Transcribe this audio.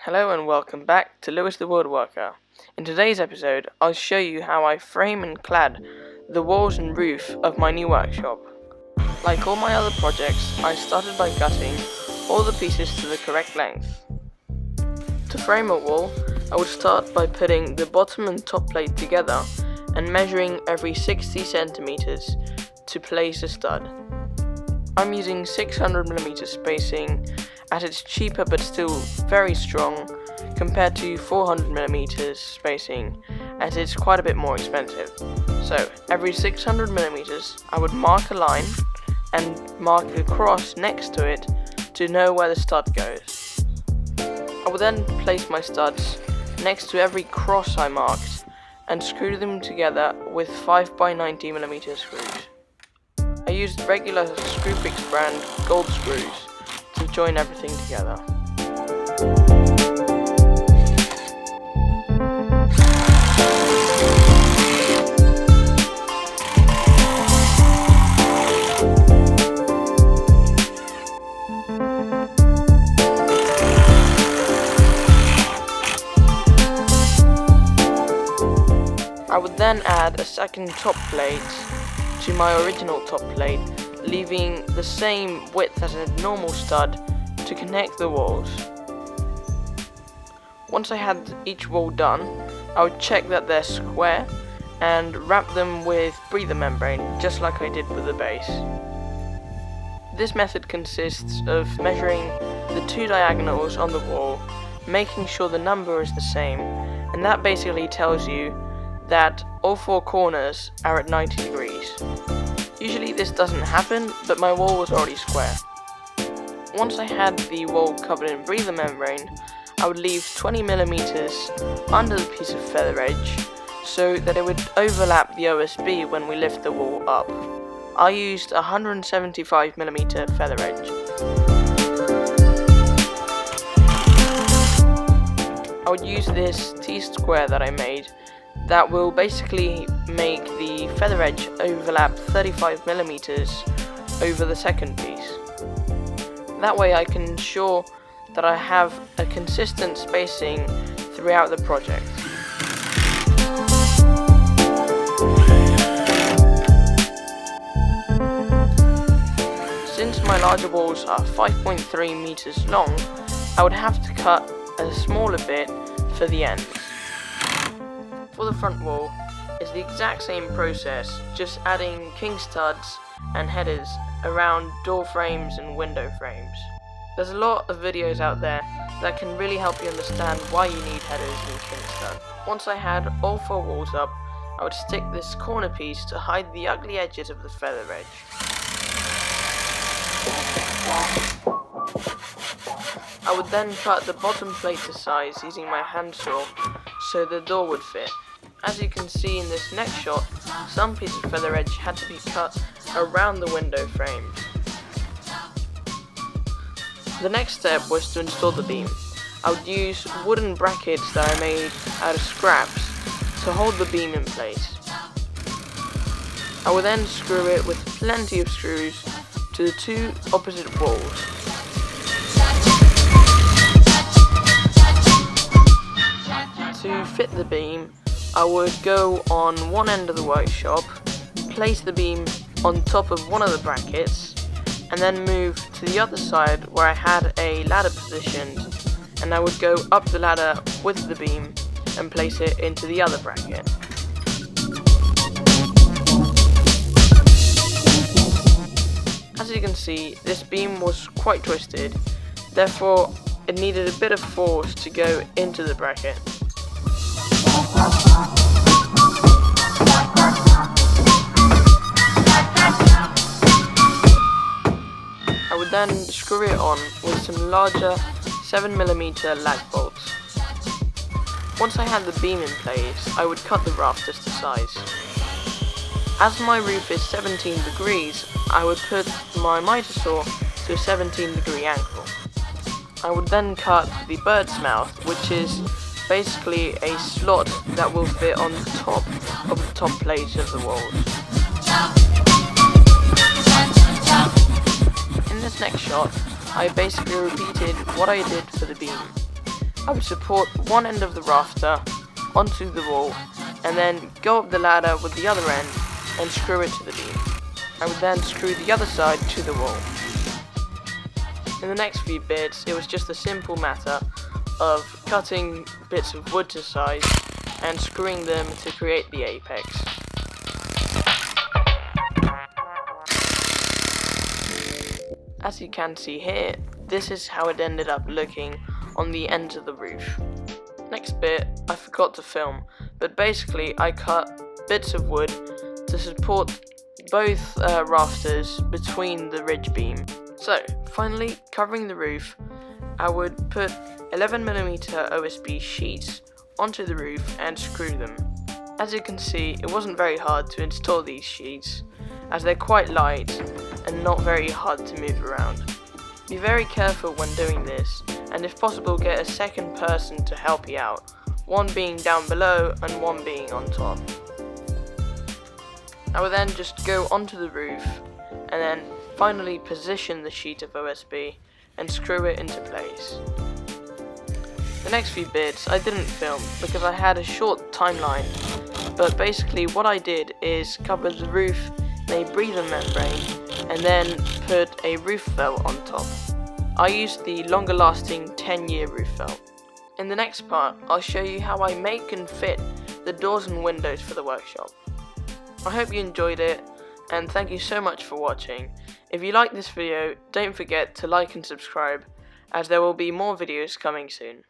Hello and welcome back to Lewis the Woodworker. In today's episode, I'll show you how I frame and clad the walls and roof of my new workshop. Like all my other projects, I started by cutting all the pieces to the correct length. To frame a wall, I would start by putting the bottom and top plate together and measuring every 60 centimeters to place a stud. I'm using 600mm spacing as it's cheaper but still very strong compared to 400mm spacing as it's quite a bit more expensive. So every 600mm I would mark a line and mark a cross next to it to know where the stud goes. I would then place my studs next to every cross I marked and screw them together with 5x90mm screws. I used regular Screwfix brand gold screws to join everything together. I would then add a second top plate to my original top plate, leaving the same width as a normal stud to connect the walls. Once I had each wall done, I would check that they're square and wrap them with breather membrane, just like I did with the base. This method consists of measuring the two diagonals on the wall, making sure the number is the same, and that basically tells you that all four corners are at 90 degrees. Usually this doesn't happen, but my wall was already square. Once I had the wall covered in breather membrane, I would leave 20mm under the piece of feather edge so that it would overlap the OSB when we lift the wall up. I used 175mm feather edge. I would use this T-square that I made that will basically make the feather edge overlap 35mm over the second piece. That way I can ensure that I have a consistent spacing throughout the project. Since my larger walls are 5.3 meters long, I would have to cut a smaller bit for the ends. For the front wall, it's the exact same process, just adding king studs and headers around door frames and window frames. There's a lot of videos out there that can really help you understand why you need headers and king studs. Once I had all four walls up, I would stick this corner piece to hide the ugly edges of the feather edge. I would then cut the bottom plate to size using my handsaw so the door would fit. As you can see in this next shot, some piece of feather edge had to be cut around the window frames. The next step was to install the beam. I would use wooden brackets that I made out of scraps to hold the beam in place. I would then screw it with plenty of screws to the two opposite walls. To fit the beam, I would go on one end of the workshop, place the beam on top of one of the brackets, and then move to the other side where I had a ladder positioned, and I would go up the ladder with the beam and place it into the other bracket. As you can see, this beam was quite twisted, therefore it needed a bit of force to go into the bracket. I would then screw it on with some larger 7mm lag bolts. Once I had the beam in place, I would cut the rafters to size. As my roof is 17 degrees, I would put my miter saw to a 17-degree angle. I would then cut the bird's mouth, which is basically a slot that will fit on top of the top plates of the walls. In this next shot, I basically repeated what I did for the beam. I would support one end of the rafter onto the wall and then go up the ladder with the other end and screw it to the beam. I would then screw the other side to the wall. In the next few bits, it was just a simple matter of cutting bits of wood to size and screwing them to create the apex. As you can see here, this is how it ended up looking on the ends of the roof. Next bit, I forgot to film, but basically I cut bits of wood to support both rafters between the ridge beam. So, finally, covering the roof, I would put 11mm OSB sheets onto the roof and screw them. As you can see, it wasn't very hard to install these sheets, as they're quite light and not very hard to move around. Be very careful when doing this, and if possible get a second person to help you out, one being down below and one being on top. I will then just go onto the roof and then finally position the sheet of OSB and screw it into place. The next few bits I didn't film because I had a short timeline, but basically what I did is cover the roof in a breather membrane and then put a roof felt on top. I used the longer lasting 10-year roof felt. In the next part, I'll show you how I make and fit the doors and windows for the workshop. I hope you enjoyed it, and thank you so much for watching. If you like this video, don't forget to like and subscribe, as there will be more videos coming soon.